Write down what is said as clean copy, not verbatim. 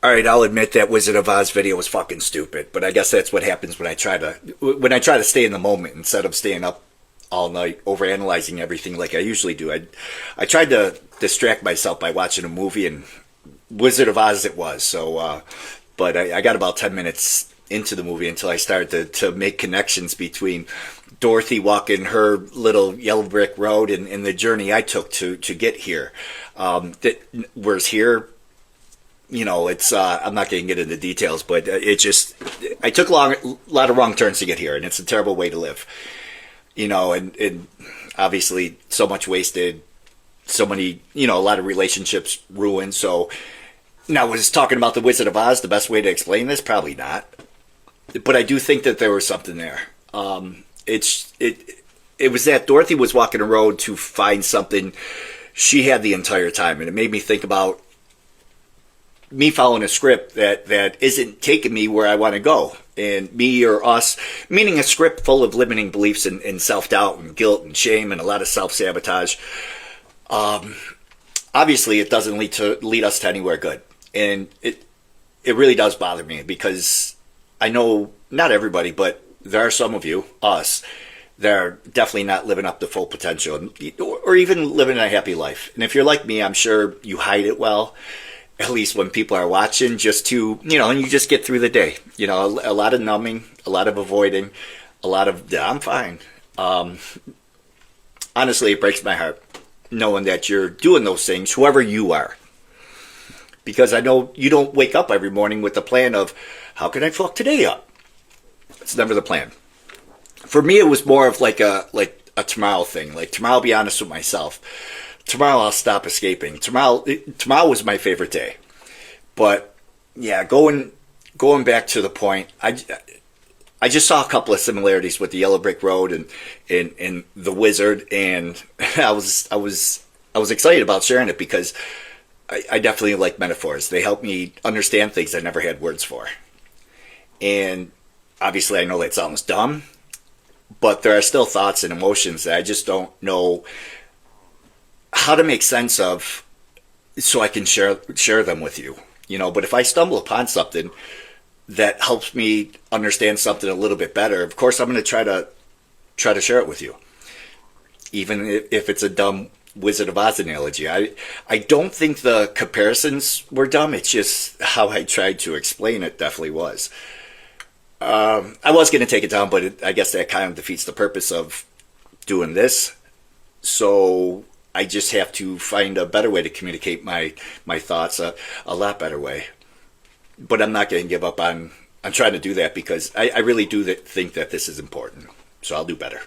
All right, I'll admit that Wizard of Oz video was fucking stupid, but I guess that's what happens when I try to stay in the moment instead of staying up all night overanalyzing everything like I usually do. I tried to distract myself by watching a movie, and Wizard of Oz it was. But I got about 10 minutes into the movie until I started to make connections between Dorothy walking her little yellow brick road and the journey I took to get here. Whereas here, it's I'm not going to get into details, but I took a lot of wrong turns to get here, and it's a terrible way to live. And obviously so much wasted, so many, a lot of relationships ruined. So now, was talking about the Wizard of Oz the best way to explain this? Probably not. But I do think that there was something there. It was that Dorothy was walking a road to find something she had the entire time, and it made me think about me following a script that isn't taking me where I want to go, and me or us, meaning a script full of limiting beliefs and self-doubt and guilt and shame and a lot of self-sabotage. Obviously, it doesn't lead us to anywhere good, and it really does bother me because I know not everybody, but there are some of you, us, that are definitely not living up to full potential or even living a happy life. And if you're like me, I'm sure you hide it well, at least when people are watching, just to, and you just get through the day. A lot of numbing, a lot of avoiding, a lot of, yeah, I'm fine. Honestly, it breaks my heart knowing that you're doing those things, whoever you are. Because I know you don't wake up every morning with the plan of, how can I fuck today up? It's never the plan. For me, it was more of like a tomorrow thing. Like, tomorrow I'll be honest with myself. Tomorrow I'll stop escaping. Tomorrow was my favorite day. But yeah, going back to the point, I just saw a couple of similarities with the Yellow Brick Road and the Wizard, and I was excited about sharing it because I definitely like metaphors. They help me understand things I never had words for. And obviously I know that sounds dumb, but there are still thoughts and emotions that I just don't know how to make sense of so I can share them with you. But if I stumble upon something that helps me understand something a little bit better, of course I'm going to try to share it with you. Even if it's a dumb Wizard of Oz analogy. I don't think the comparisons were dumb. It's just how I tried to explain it definitely was. I was going to take it down, but I guess that kind of defeats the purpose of doing this. So I just have to find a better way to communicate my thoughts, a lot better way. But I'm not going to give up on trying to do that because I really do think that this is important. So I'll do better.